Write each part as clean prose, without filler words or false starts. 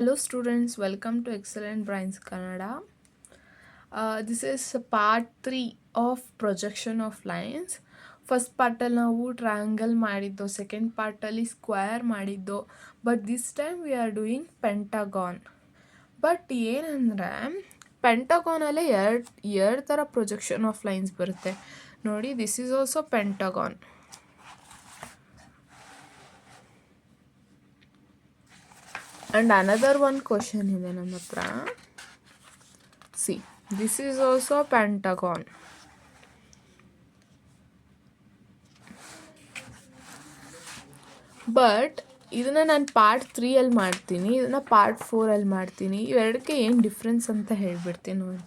Hello students, welcome to Excellent Brains Kannada. This is part 3 of projection of lines. First ಪಾರ್ಟಲ್ಲಿ ನಾವು triangle ಮಾಡಿದ್ದು, second ಪಾರ್ಟಲ್ಲಿ square ಮಾಡಿದ್ದು, but this time we are doing pentagon. But ಏನಂದರೆ ಪೆಂಟಗಾನಲ್ಲೇ ಎರಡು ಥರ ಪ್ರೊಜೆಕ್ಷನ್ ಆಫ್ ಲೈನ್ಸ್ ಬರುತ್ತೆ ನೋಡಿ. This is also pentagon. And another one question ಇದೆ ನಮ್ಮ ಹತ್ರ. See, this is also pentagon. But ಇದನ್ನು ನಾನು ಪಾರ್ಟ್ 3ಅಲ್ಲಿ ಮಾಡ್ತೀನಿ, ಇದನ್ನು ಪಾರ್ಟ್ 4ಅಲ್ಲಿ ಮಾಡ್ತೀನಿ. ಇವೆರಡಕ್ಕೆ ಏನು ಡಿಫ್ರೆನ್ಸ್ ಅಂತ ಹೇಳ್ಬಿಡ್ತೀನಿ ನೋಡಿ.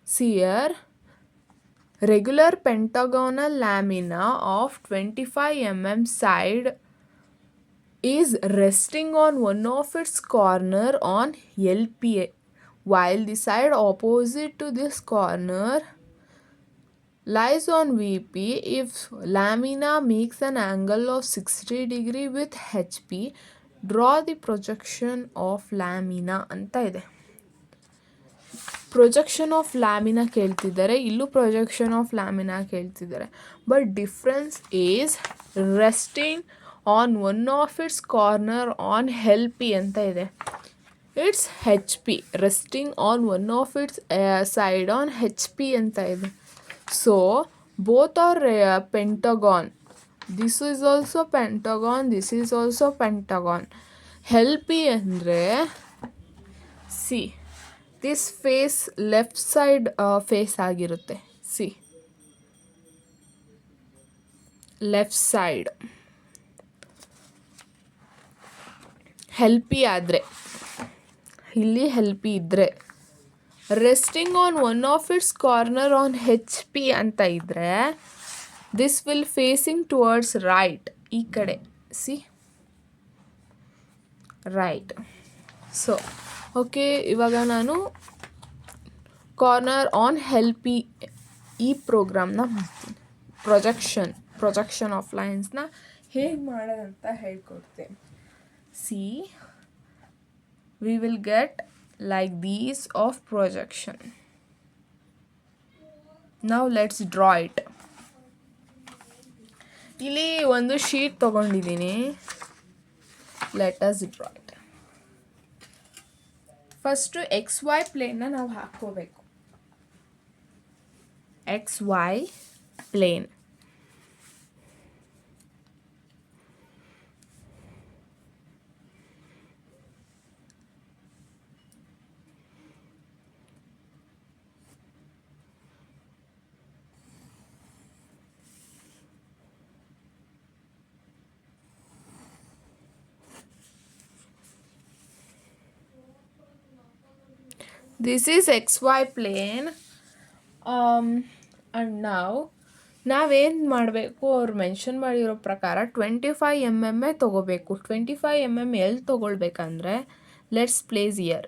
ಸಿಯರ್ regular pentagonal lamina of 25 mm side is resting on one of its corner on LPA, while the side opposite to this corner lies on VP. If lamina makes an angle of 60 degree with HP, draw the projection of lamina ಅಂತ ಇದೆ. Projection of lamina ಕೇಳ್ತಿದ್ದಾರೆ, ಇಲ್ಲೂ projection of lamina ಕೇಳ್ತಿದ್ದಾರೆ. But difference is resting on one of its corner on HP ಅಂತ ಇದೆ. It's H P, resting on one of its side on H P ಅಂತ ಇದೆ. So both are pentagon. This is also pentagon, this is also pentagon. HP ಅಂದರೆ see, this face left side face ಆಗಿರುತ್ತೆ. See, left side HP ಆದರೆ, ಇಲ್ಲಿ HP ಇದ್ದರೆ, resting on one of its corner on H P ಅಂತ ಇದ್ದರೆ, this will facing towards right, ಈ ಕಡೆ. C, right. So okay, ಇವಾಗ ನಾನು ಕಾರ್ನರ್ ಆನ್ ಹೆಲ್ಪಿ ಈ ಪ್ರೋಗ್ರಾಮ್ನ ಮಾಡ್ತೀನಿ. ಪ್ರೊಜೆಕ್ಷನ್ ಆಫ್ ಲೈನ್ಸ್ನ ಹೇಗೆ ಮಾಡೋದಂತ ಹೇಳ್ಕೊಡ್ತೇನೆ. See, we will get like these of projection. Now let's draw it. ಇಲ್ಲಿ ಒಂದು ಶೀಟ್ ತಗೊಂಡಿದ್ದೀನಿ. Let us draw it. First X Y ಪ್ಲೇನ್ನ ನಾವು ಹಾಕ್ಕೋಬೇಕು. X Y plane. This is XY plane. And now ನಾವೇನು ಮಾಡಬೇಕು, ಅವ್ರು ಮೆನ್ಷನ್ ಮಾಡಿರೋ ಪ್ರಕಾರ 25 mm ತೊಗೋಬೇಕು. 25 mm ಎಲ್ಲಿ ತೊಗೊಳ್ಬೇಕಂದ್ರೆ, ಲೆಟ್ಸ್ ಪ್ಲೇಸ್ ಇಯರ್.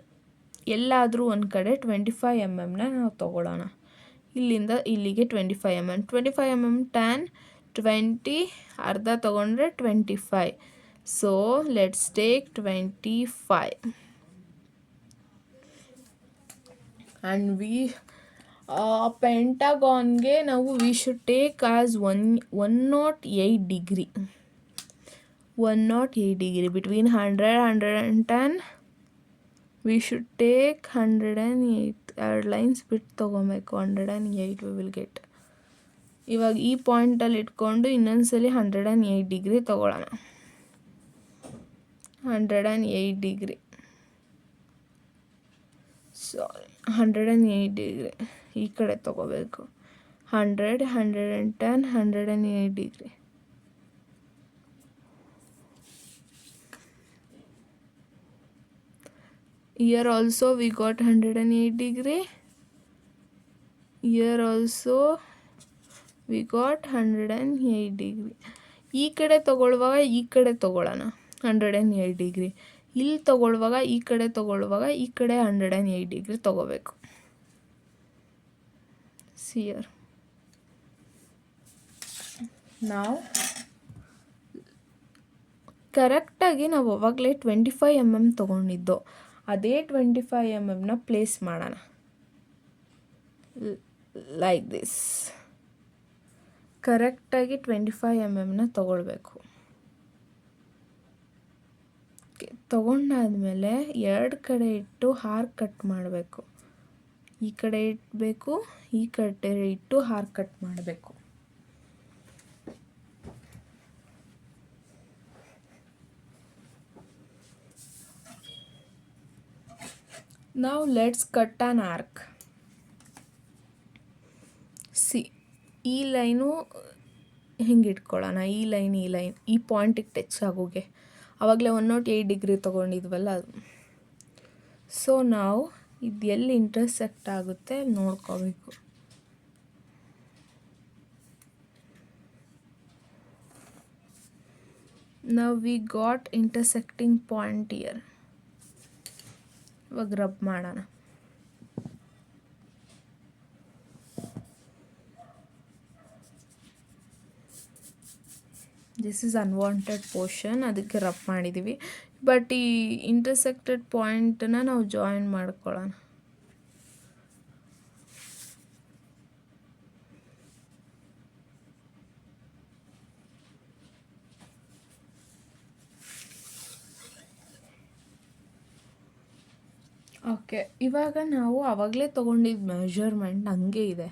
ಎಲ್ಲಾದರೂ ಒಂದು ಕಡೆ 25 mm ನಾವು ತೊಗೊಳ್ಳೋಣ. ಇಲ್ಲಿಂದ ಇಲ್ಲಿಗೆ 25 mm. 25 mm ಟ್ಯಾನ್ 20, ಅರ್ಧ ತೊಗೊಂಡ್ರೆ 25. So let's take 25. ಆ್ಯಂಡ್ ಪೆಂಟಗಾನ್ಗೆ ನಾವು we should take as 108 degree. 108 degree between 100 110. We should take 108. ಎರಡು ಲೈನ್ಸ್ ಬಿಟ್ಟು ತೊಗೊಬೇಕು. 108 ವಿ ವಿಲ್ ಗೆಟ್. ಇವಾಗ ಈ ಪಾಯಿಂಟಲ್ಲಿ ಇಟ್ಕೊಂಡು ಇನ್ನೊಂದ್ಸಲಿ 108 ಡಿಗ್ರಿ ತೊಗೊಳ್ಳೋಣ. 108 ಡಿಗ್ರಿ. ಸಾರಿ, 108 ಡಿಗ್ರಿ ಈ ಕಡೆ ತೊಗೋಬೇಕು. 100 110 108 degree. Here also we got 108 degree. Here also we got 108 degree. ಈ ಕಡೆ ತೊಗೊಳ್ಳುವಾಗ ಈ ಕಡೆ ತೊಗೊಳ್ಳೋಣ 108 ಡಿಗ್ರಿ. ಇಲ್ಲಿ ತೊಗೊಳ್ಳುವಾಗ ಈ ಕಡೆ ತೊಗೊಳ್ಳುವಾಗ ಈ ಕಡೆ 108 ಡಿಗ್ರಿ ತೊಗೋಬೇಕು. ಸಿಯರ್ ನಾವು ಕರೆಕ್ಟಾಗಿ ನಾವು ಅವಾಗಲೇ 25 mm ತೊಗೊಂಡಿದ್ದು, ಅದೇ 25 mmನ ಪ್ಲೇಸ್ ಮಾಡೋಣ ಲೈಕ್ ದಿಸ್. ಕರೆಕ್ಟಾಗಿ 25 mmನ ತೊಗೊಳ್ಬೇಕು. ತೊಗೊಂಡಾದ್ಮೇಲೆ 2 ಕಡೆ ಇಟ್ಟು ಆರ್ಕ್ ಕಟ್ ಮಾಡಬೇಕು. ಈ ಕಡೆ ಇಡಬೇಕು, ಈ ಕಡೆ ಇಟ್ಟು ಆರ್ಕ್ ಕಟ್ ಮಾಡಬೇಕು. Now let's cut an arc. C ಈ ಲೈನು ಹಿಂಗೆ ಇಟ್ಕೊಳ್ಳೋಣ. ಈ ಲೈನ್ ಈ ಪಾಯಿಂಟಿಗೆ ಟಚ್ ಆಗೋಗೆ ಆವಾಗಲೇ 108 ಡಿಗ್ರಿ ತೊಗೊಂಡಿದ್ವಲ್ಲ ಅದು. ಸೊ ನಾವು ಇದು ಎಲ್ಲಿ ಇಂಟರ್ಸೆಕ್ಟ್ ಆಗುತ್ತೆ ನೋಡ್ಕೋಬೇಕು. Now we got intersecting point here. ಇವಾಗ ರಬ್ ಮಾಡೋಣ. ದಿಸ್ ಇಸ್ ಅನ್ವಾಂಟೆಡ್ ಪೋರ್ಷನ್, ಅದಕ್ಕೆ ರಬ್ ಮಾಡಿದ್ದೀವಿ. ಬಟ್ ಈ ಇಂಟರ್ಸೆಕ್ಟೆಡ್ ಪಾಯಿಂಟನ್ನ ನಾವು ಜಾಯಿನ್ ಮಾಡ್ಕೊಳ್ಳೋಣ. ಓಕೆ, ಇವಾಗ ನಾವು ಆವಾಗಲೇ ತೊಗೊಂಡಿದ್ದ ಮೆಷರ್ಮೆಂಟ್ ಹಂಗೆ ಇದೆ.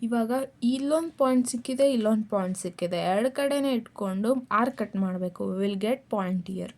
ಇವಾಗ ಇಲ್ಲೊಂದು ಪಾಯಿಂಟ್ ಸಿಕ್ಕಿದೆ, ಇಲ್ಲೊಂದು ಪಾಯಿಂಟ್ ಸಿಕ್ಕಿದೆ, 2 ಕಡೆನೇ ಇಟ್ಕೊಂಡು ಆರ್ಕ್ ಕಟ್ ಮಾಡಬೇಕು. Will get point year.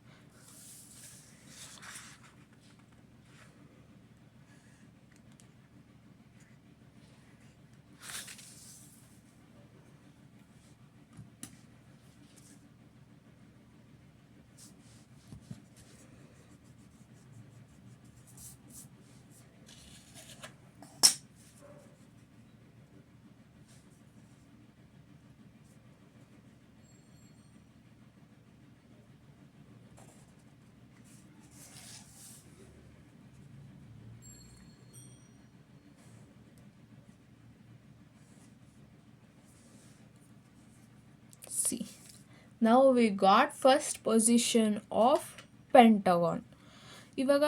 See, now we got first position of pentagon. ಇವಾಗ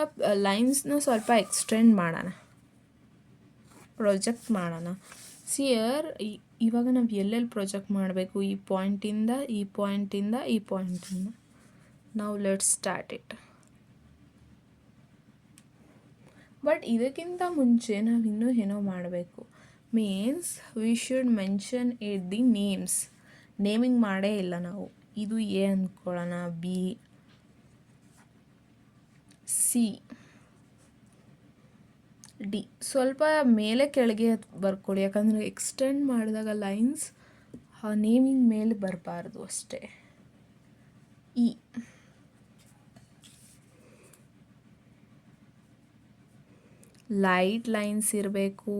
ಲೈನ್ಸ್ನ ಸ್ವಲ್ಪ ಎಕ್ಸ್ಟೆಂಡ್ ಮಾಡೋಣ, ಪ್ರೊಜೆಕ್ಟ್ ಮಾಡೋಣ. ಸಿಯರ್ ಇವಾಗ ನಾವು ಎಲ್ಲೆಲ್ಲಿ ಪ್ರೊಜೆಕ್ಟ್ ಮಾಡಬೇಕು? ಈ ಪಾಯಿಂಟಿಂದ, ಈ ಪಾಯಿಂಟಿಂದ, ಈ ಪಾಯಿಂಟಿಂದ. ನಾವು ಲೆಟ್ಸ್ ಸ್ಟಾರ್ಟ್ ಇಟ್. ಬಟ್ ಇದಕ್ಕಿಂತ ಮುಂಚೆ ನಾವು ಇನ್ನೂ ಏನೋ ಮಾಡಬೇಕು. Means we should mention it the names. Naming ಮಾಡೇ ಇಲ್ಲ ನಾವು. ಇದು ಎ ಅಂದ್ಕೊಳ್ಳೋಣ, ಬಿ, ಸಿ, ಡಿ. ಸ್ವಲ್ಪ ಮೇಲೆ ಕೆಳಗೆ ಬರ್ಕೊಳ್ಳಿ, ಯಾಕಂದರೆ ಎಕ್ಸ್ಟೆಂಡ್ ಮಾಡಿದಾಗ ಲೈನ್ಸ್ ನೇಮಿಂಗ್ ಮೇಲೆ ಬರಬಾರ್ದು ಅಷ್ಟೇ. ಇ, ಲೈಟ್ ಲೈನ್ಸ್ ಇರಬೇಕು.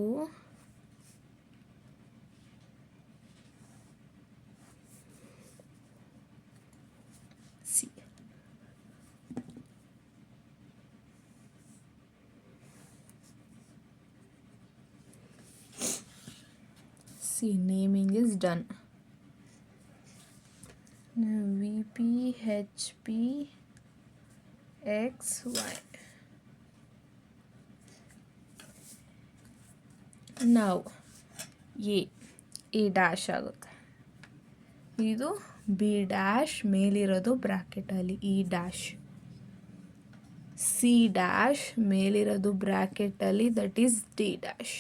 See, naming is done. Now VP, HP, X, Y. Now A dash ಆಗುತ್ತೆ. ಇದು ಬಿ ಡ್ಯಾಶ್, ಮೇಲಿರೋದು ಬ್ರ್ಯಾಕೆಟಲ್ಲಿ ಇ ಡ್ಯಾಶ್. ಸಿ ಡ್ಯಾಶ್, ಮೇಲಿರೋದು ಬ್ರ್ಯಾಕೆಟಲ್ಲಿ ದಟ್ ಈಸ್ ಡಿ ಡ್ಯಾಶ್.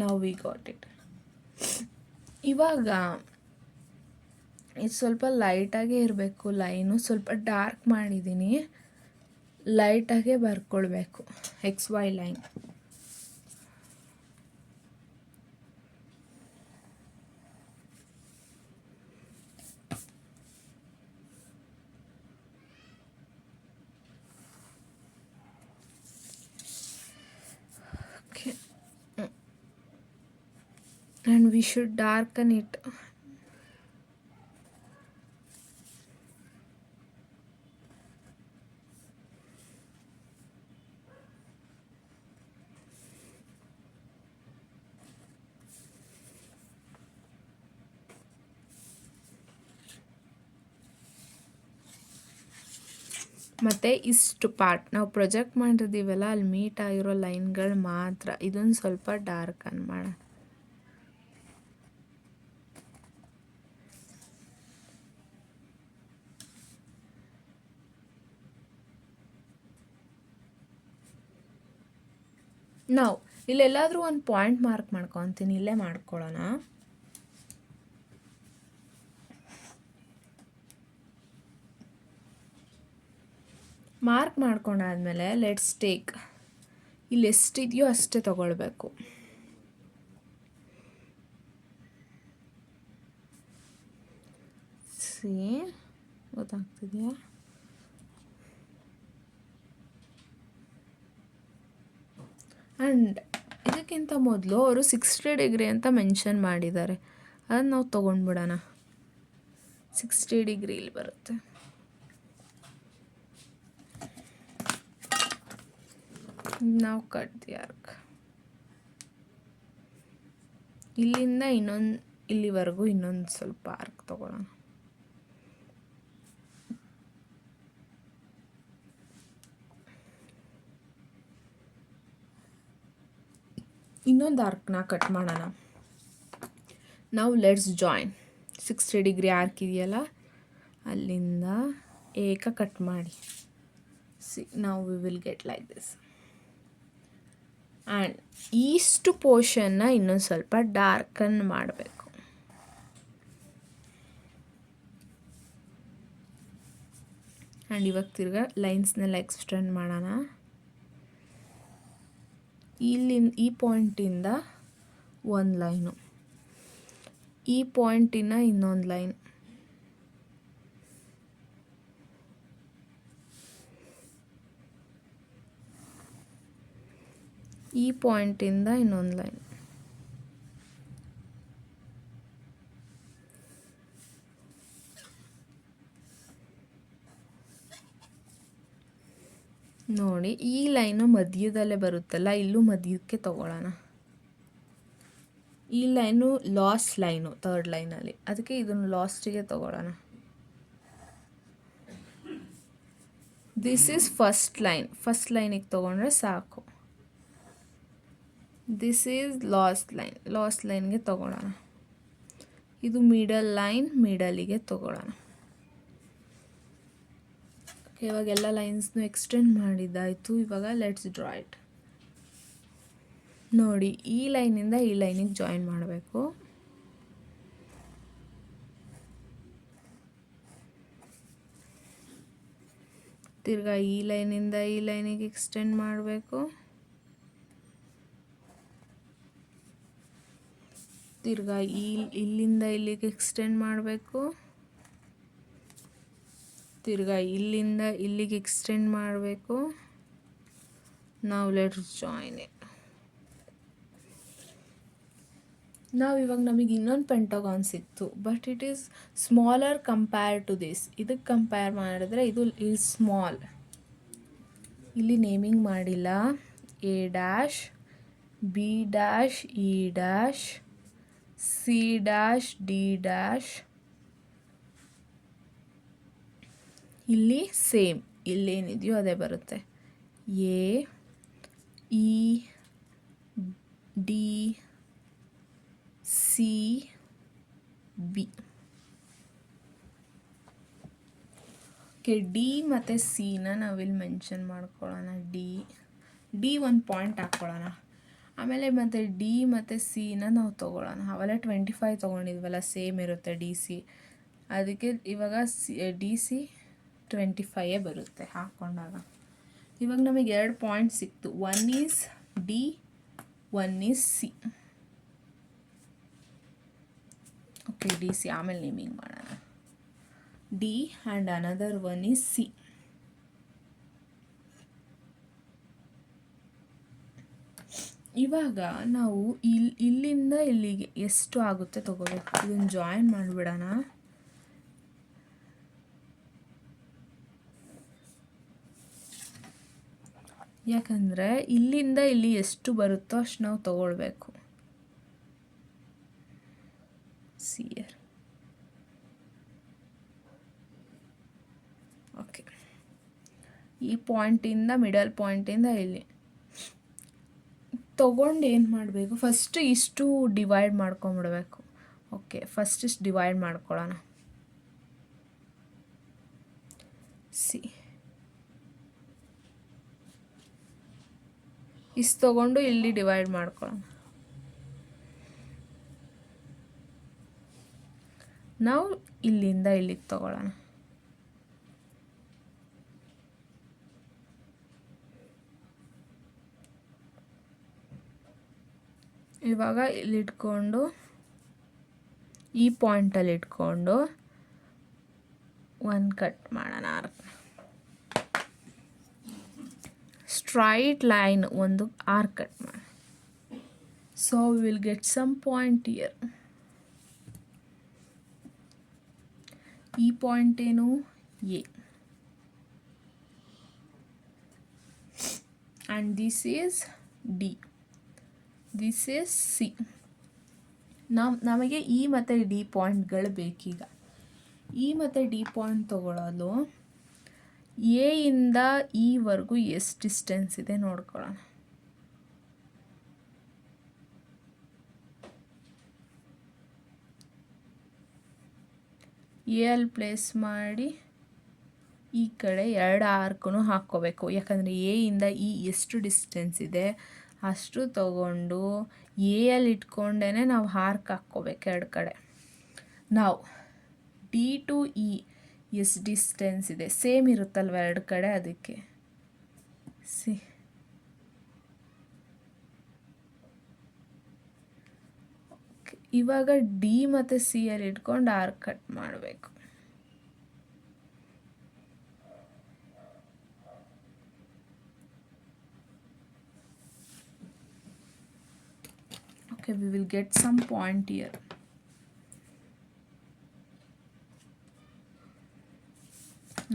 ನಾವು ವಿ ಗಾಟ್ ಇಟ್. ಇವಾಗ ಇದು ಸ್ವಲ್ಪ ಲೈಟಾಗೇ ಇರಬೇಕು. ಲೈನು ಸ್ವಲ್ಪ ಡಾರ್ಕ್ ಮಾಡಿದ್ದೀನಿ, ಲೈಟಾಗೇ ಬರ್ಕೊಳ್ಬೇಕು. X Y line. And we should darken it. ಮತ್ತು ಇಷ್ಟು ಪಾರ್ಟ್ ನಾವು ಪ್ರೊಜೆಕ್ಟ್ ಮಾಡಿರ್ತೀವಲ್ಲ ಅಲ್ಲಿ ಮೀಟ್ ಆಗಿರೋ ಲೈನ್ಗಳು ಮಾತ್ರ. ಇದೊಂದು ಸ್ವಲ್ಪ ಡಾರ್ಕ್ ಮಾಡೋಣ. ನಾವು ಇಲ್ಲೆಲ್ಲಾದರೂ ಒಂದು ಪಾಯಿಂಟ್ ಮಾರ್ಕ್ ಮಾಡ್ಕೊತೀನಿ. ಇಲ್ಲೇ ಮಾಡ್ಕೊಳ್ಳೋಣ. ಮಾರ್ಕ್ ಮಾಡ್ಕೊಂಡಾದ್ಮೇಲೆ ಲೆಟ್ಸ್ ಟೇಕ್, ಇಲ್ಲಿ ಎಷ್ಟಿದೆಯೋ ಅಷ್ಟೇ ತಗೊಳ್ಬೇಕು. ಗೊತ್ತಾಗ್ತಿದೆಯಾ? ಆ್ಯಂಡ್ ಇದಕ್ಕಿಂತ ಮೊದಲು ಅವರು 60 ಡಿಗ್ರಿ ಅಂತ ಮೆನ್ಷನ್ ಮಾಡಿದ್ದಾರೆ. ಅದನ್ನು ನಾವು ತೊಗೊಂಡ್ಬಿಡೋಣ. 60 ಡಿಗ್ರಿ ಇಲ್ಲಿ ಬರುತ್ತೆ. ನಾವು ಕಟ್ ದಿ ಆರ್ಕ್. ಇಲ್ಲಿಂದ ಇಲ್ಲಿವರೆಗೂ ಇನ್ನೊಂದು ಸ್ವಲ್ಪ ಆರ್ಕ್ ತೊಗೊಳ್ಳೋಣ. ಇನ್ನೊಂದು ಆರ್ಕ್ನ ಕಟ್ ಮಾಡೋಣ. ನಾವು ಲೆಟ್ಸ್ ಜಾಯಿನ್. 60 ಡಿಗ್ರಿ ಆರ್ಕ್ ಇದೆಯಲ್ಲ ಅಲ್ಲಿಂದ ಏಕ ಕಟ್ ಮಾಡಿ. ನಾವು V will get like this. And ಇಷ್ಟು ಪೋರ್ಷನ್ನ ಇನ್ನೊಂದು ಸ್ವಲ್ಪ ಡಾರ್ಕನ್ ಮಾಡಬೇಕು. ಆ್ಯಂಡ್ ಇವಾಗ ತಿರ್ಗಾ ಲೈನ್ಸ್ನೆಲ್ಲ ಎಕ್ಸ್ಟೆಂಡ್ ಮಾಡೋಣ. ಈ ಪಾಯಿಂಟಿಂದ ಒಂದು ಲೈನು, ಈ ಪಾಯಿಂಟಿನ ಇನ್ನೊಂದು ಲೈನ್, ಈ ಪಾಯಿಂಟಿಂದ ಇನ್ನೊಂದು ಲೈನ್. ನೋಡಿ, ಈ ಲೈನು ಮಧ್ಯದಲ್ಲೇ ಬರುತ್ತಲ್ಲ, ಇಲ್ಲೂ ಮಧ್ಯಕ್ಕೆ ತಗೊಳ್ಳೋಣ. ಈ ಲೈನು ಲಾಸ್ಟ್ ಲೈನು, ಥರ್ಡ್ ಲೈನಲ್ಲಿ, ಅದಕ್ಕೆ ಇದನ್ನು ಲಾಸ್ಟಿಗೆ ತಗೊಳ್ಳೋಣ. This is first line. First ಲೈನಿಗೆ ತೊಗೊಂಡ್ರೆ ಸಾಕು. This is last line. Last ಲೈನ್ಗೆ ತೊಗೊಳ್ಳೋಣ. ಇದು ಮಿಡಲ್ ಲೈನ್, ಮಿಡಲಿಗೆ ತೊಗೊಳ್ಳೋಣ. ಇವಾಗ ಎಲ್ಲ ಲೈನ್ಸ್ನು ಎಕ್ಸ್ಟೆಂಡ್ ಮಾಡಿದ್ದಾಯಿತು. ಇವಾಗ ಲೆಟ್ಸ್ ಡ್ರಾ ಇಟ್. ನೋಡಿ, ಈ ಲೈನಿಂದ ಈ ಲೈನಿಗೆ ಜಾಯಿನ್ ಮಾಡಬೇಕು. ತಿರ್ಗಾ ಈ ಲೈನಿಂದ ಈ ಲೈನಿಗೆ ಎಕ್ಸ್ಟೆಂಡ್ ಮಾಡಬೇಕು. ತಿರ್ಗಾ ಇಲ್ಲಿಂದ ಇಲ್ಲಿಗೆ ಎಕ್ಸ್ಟೆಂಡ್ ಮಾಡಬೇಕು. ತಿರ್ಗಾ ಇಲ್ಲಿಂದ ಇಲ್ಲಿಗೆ ಎಕ್ಸ್ಟೆಂಡ್ ಮಾಡಬೇಕು. ನಾವು ಲೆಟ್ಸ್ ಜಾಯಿನ್ ಇಟ್. ಇವಾಗ ನಮಗೆ ಇನ್ನೊಂದು ಪೆಂಟಗಾನ್ ಸಿಕ್ತು, but it is smaller compare to this. ಇದಕ್ಕೆ ಕಂಪೇರ್ ಮಾಡಿದ್ರೆ ಇದು ಈಸ್ ಸ್ಮಾಲ್. ಇಲ್ಲಿ ನೇಮಿಂಗ್ ಮಾಡಿಲ್ಲ. A dash, B dash, E dash, C dash, D dash. ಇಲ್ಲಿ ಸೇಮ್, ಇಲ್ಲೇನಿದೆಯೋ ಅದೇ ಬರುತ್ತೆ. A, E, D, C, B. Okay, D ಮತ್ತು ಸಿನ ನಾವಿಲ್ಲಿ ಮೆನ್ಷನ್ ಮಾಡ್ಕೊಳ್ಳೋಣ. ಡಿ ಒಂದು ಪಾಯಿಂಟ್ ಹಾಕ್ಕೊಳ್ಳೋಣ. ಆಮೇಲೆ ಮತ್ತು ಡಿ ಮತ್ತು ಸಿನ ನಾವು ತೊಗೊಳ್ಳೋಣ. ಅವೆಲ್ಲ 25 ತೊಗೊಂಡಿದ್ವಲ್ಲ, ಸೇಮ್ ಇರುತ್ತೆ ಡಿ ಸಿ. ಅದಕ್ಕೆ ಇವಾಗ ಡಿ ಸಿ 25 ಬರುತ್ತೆ ಹಾಕ್ಕೊಂಡಾಗ. ಇವಾಗ ನಮಗೆ 2 ಪಾಯಿಂಟ್ ಸಿಕ್ತು. 1 is D, 1 is C. Okay, D C ಆಮೇಲೆ ನೇಮಿಂಗ್ ಮಾಡೋಣ. D and another 1 is C. ಇವಾಗ ನಾವು ಇಲ್ಲಿಂದ ಇಲ್ಲಿಗೆ ಎಷ್ಟು ಆಗುತ್ತೆ ತಗೋಬೇಕು. ಇದನ್ನು ಜಾಯಿನ್ ಮಾಡಿಬಿಡೋಣ. ಯಾಕಂದರೆ ಇಲ್ಲಿಂದ ಇಲ್ಲಿ ಎಷ್ಟು ಬರುತ್ತೋ ಅಷ್ಟು ನಾವು ತಗೊಳ್ಬೇಕು. ಸಿಯರ್. ಓಕೆ, ಈ ಪಾಯಿಂಟಿಂದ ಮಿಡಲ್ ಪಾಯಿಂಟಿಂದ ಇಲ್ಲಿ ತೊಗೊಂಡು ಏನು ಮಾಡಬೇಕು, ಫಸ್ಟ್ ಇಷ್ಟು ಡಿವೈಡ್ ಮಾಡ್ಕೊಂಬಿಡ್ಬೇಕು. ಓಕೆ, ಫಸ್ಟ್ ಇಷ್ಟು ಡಿವೈಡ್ ಮಾಡ್ಕೊಳ್ಳೋಣ. ಇಷ್ಟು ತೊಗೊಂಡು ಇಲ್ಲಿ ಡಿವೈಡ್ ಮಾಡ್ಕೊಳ್ಳೋಣ. ನಾವು ಇಲ್ಲಿಂದ ಇಲ್ಲಿಗೆ ತೊಗೊಳ್ಳೋಣ. ಇವಾಗ ಇಲ್ಲಿಟ್ಕೊಂಡು ಈ ಪಾಯಿಂಟಲ್ಲಿ ಇಟ್ಕೊಂಡು ಒಂದು ಕಟ್ ಮಾಡೋಣ. ಸ್ಟ್ರೈಟ್ ಲೈನ್ ಒಂದು ಆರ್ಕ್ ಕಟ್ ಮಾಡೋಣ. So will get some point here. ಈ ಪಾಯಿಂಟ್ ಏನು, A, and this is D, this is C. ನಮಗೆ ಇ ಮತ್ತು ಡಿ ಪಾಯಿಂಟ್ಗಳು ಬೇಕೀಗ. ಇ ಮತ್ತು ಡಿ ಪಾಯಿಂಟ್ ತೊಗೊಳ್ಳೋದು, ಎ ಇಂದ ಇವರೆಗೂ ಎಷ್ಟು ಡಿಸ್ಟೆನ್ಸ್ ಇದೆ ನೋಡ್ಕೊಳ್ಳೋಣ. ಎ ಅಲ್ಲಿ ಪ್ಲೇಸ್ ಮಾಡಿ ಈ ಕಡೆ 2 ಆರ್ಕೂ ಹಾಕ್ಕೋಬೇಕು. ಯಾಕಂದರೆ ಎ ಇಂದ ಇ ಎಷ್ಟು ಡಿಸ್ಟೆನ್ಸ್ ಇದೆ ಅಷ್ಟು ತಗೊಂಡು ಎ ಅಲ್ಲಿ ಇಟ್ಕೊಂಡೇ ನಾವು ಆರ್ಕ್ ಹಾಕ್ಕೋಬೇಕು 2 ಕಡೆ. ನಾವು ಡಿ ಟು ಇ ಎಷ್ಟು ಡಿಸ್ಟೆನ್ಸ್ ಇದೆ, ಸೇಮ್ ಇರುತ್ತಲ್ವ 2 ಕಡೆ, ಅದಕ್ಕೆ ಸಿ ಇವಾಗ ಡಿ ಮತ್ತು ಸಿ ಅಲ್ಲಿ ಇಟ್ಕೊಂಡು ಆರ್ಕ್ ಕಟ್ ಮಾಡಬೇಕು. Okay, we will get some point here.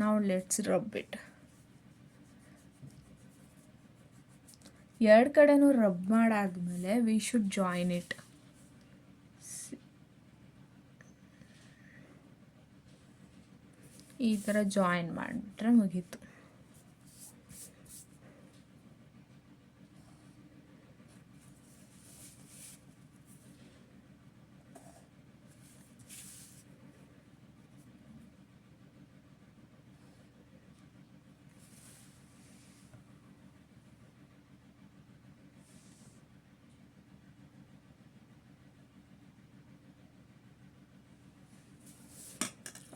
Now let's rub it. 2 ಕಡೆನೂ ರಬ್ ಮಾಡಾದ್ಮೇಲೆ we should join it. ಈ ಥರ ಜಾಯಿನ್ ಮಾಡಿಬಿಟ್ರೆ ಮುಗೀತು.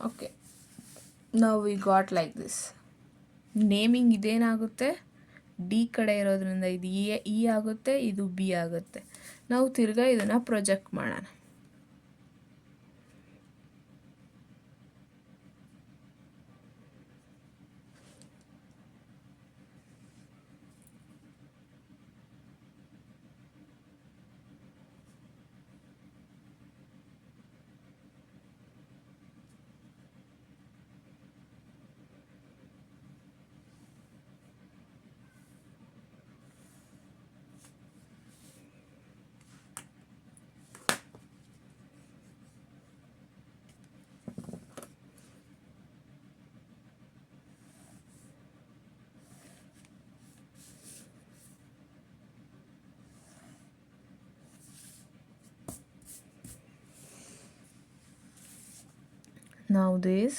ಓಕೆ, ನಾವು we got like this. Naming ಇದೇನಾಗುತ್ತೆ, ಡಿ ಕಡೆ ಇರೋದ್ರಿಂದ ಇದು ಇ ಆಗುತ್ತೆ, ಇದು ಬಿ ಆಗುತ್ತೆ. ನಾವು ತಿರ್ಗಾ ಇದನ್ನು ಪ್ರೊಜೆಕ್ಟ್ ಮಾಡೋಣ. Now this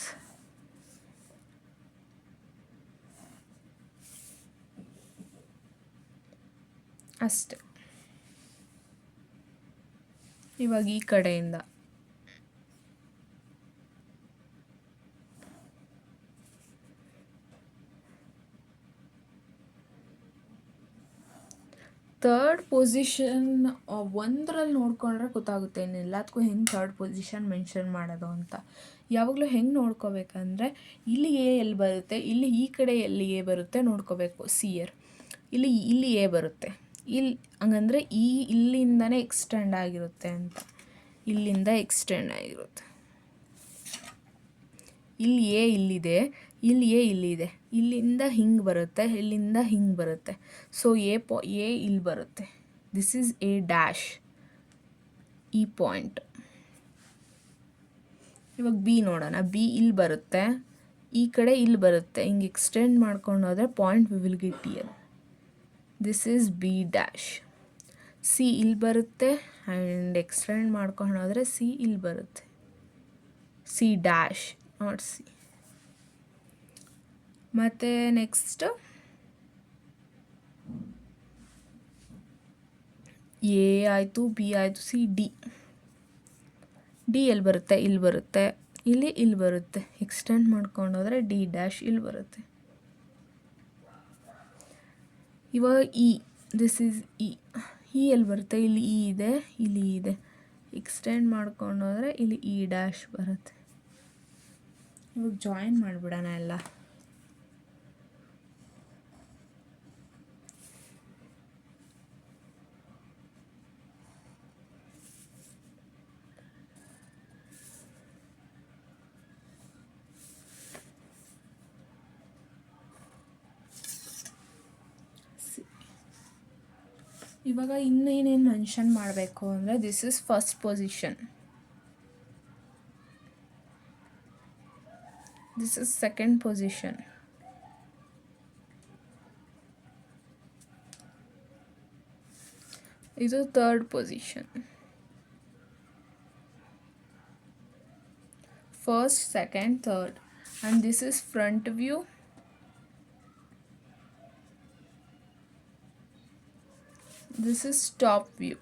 ಅಷ್ಟೆ. ಇವಾಗ ಈ ಕಡೆಯಿಂದ ಥರ್ಡ್ ಪೊಸಿಷನ್ ಒಂದರಲ್ಲಿ ನೋಡ್ಕೊಂಡ್ರೆ ಗೊತ್ತಾಗುತ್ತೆ ಇನ್ನೆಲ್ಲದಕ್ಕೂ ಹೆಂಗೆ ಥರ್ಡ್ ಪೊಸಿಷನ್ ಮೆನ್ಷನ್ ಮಾಡೋದು ಅಂತ. ಯಾವಾಗಲೂ ಹೆಂಗೆ ನೋಡ್ಕೋಬೇಕಂದ್ರೆ ಇಲ್ಲಿ ಎ ಎಲ್ಲಿ ಬರುತ್ತೆ, ಇಲ್ಲಿ ಈ ಕಡೆ ಎಲ್ಲಿ ಎ ಬರುತ್ತೆ ನೋಡ್ಕೋಬೇಕು. ಸಿಯರ್ ಇಲ್ಲಿ ಎ ಬರುತ್ತೆ, ಇಲ್ಲಿ ಹಂಗಂದರೆ ಇಲ್ಲಿಂದನೇ ಎಕ್ಸ್ಟೆಂಡ್ ಆಗಿರುತ್ತೆ ಅಂತ, ಇಲ್ಲಿಂದ ಎಕ್ಸ್ಟೆಂಡ್ ಆಗಿರುತ್ತೆ. ಇಲ್ಲಿ ಎ ಇಲ್ಲಿದೆ, ಇಲ್ಲಿ ಎ ಇಲ್ಲಿದೆ, ಇಲ್ಲಿಂದ ಹಿಂಗೆ ಬರುತ್ತೆ, ಇಲ್ಲಿಂದ ಹಿಂಗೆ ಬರುತ್ತೆ. ಸೊ ಎ ಇಲ್ಲಿ ಬರುತ್ತೆ. ದಿಸ್ ಈಸ್ ಎ ಡ್ಯಾಶ್, ಈ ಪಾಯಿಂಟ್. ಇವಾಗ ಬಿ ನೋಡೋಣ. ಬಿ ಇಲ್ಲಿ ಬರುತ್ತೆ, ಈ ಕಡೆ ಇಲ್ಲಿ ಬರುತ್ತೆ, ಹಿಂಗೆ ಎಕ್ಸ್ಟೆಂಡ್ ಮಾಡ್ಕೊಂಡು ಹೋದರೆ point V will get here. This is be dash. C ಇಲ್ಲಿ ಬರುತ್ತೆ ಆ್ಯಂಡ್ ಎಕ್ಸ್ಟೆಂಡ್ ಮಾಡ್ಕೊಂಡು ಹೋದರೆ ಸಿ ಇಲ್ಲಿ ಬರುತ್ತೆ. C dash not C. ಮತ್ತು ನೆಕ್ಸ್ಟ್ ಎ ಆಯಿತು, ಬಿ ಆಯಿತು, ಸಿ ಡಿ. ಡಿ ಎಲ್ಲಿ ಬರುತ್ತೆ? ಇಲ್ಲಿ ಬರುತ್ತೆ, ಇಲ್ಲಿ ಬರುತ್ತೆ. ಎಕ್ಸ್ಟೆಂಡ್ ಮಾಡ್ಕೊಂಡು ಹೋದರೆ ಡಿ ಡ್ಯಾಶ್ ಇಲ್ಲಿ ಬರುತ್ತೆ. ಇವಾಗ E, this is E. E ಎಲ್ಲಿ ಬರುತ್ತೆ? ಇಲ್ಲಿ ಇ ಇದೆ, ಇಲ್ಲಿ ಇ ಇದೆ. ಎಕ್ಸ್ಟೆಂಡ್ ಮಾಡ್ಕೊಂಡು ಹೋದರೆ ಇಲ್ಲಿ ಇ ಡ್ಯಾಶ್ ಬರುತ್ತೆ. ಇವಾಗ ಜಾಯಿನ್ ಮಾಡಿಬಿಡೋಣ ಎಲ್ಲ. ಇವಾಗ ಇನ್ನೇನೇನು ಮೆನ್ಷನ್ ಮಾಡಬೇಕು ಅಂದರೆ this is first position, this is second position, ಇದು third position. First, second, third. And this is front view, this is top view.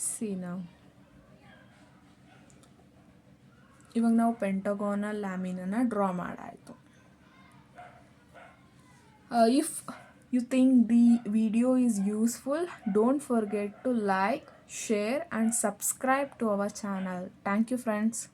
See now. ಇವಾಗ ನಾವು ಪೆಂಟಗೋನಲ್ ಲ್ಯಾಮಿನನ್ನು ಡ್ರಾ ಮಾಡಾಯಿತು. If you think the video is useful, don't forget to like, share and subscribe to our channel. Thank you friends.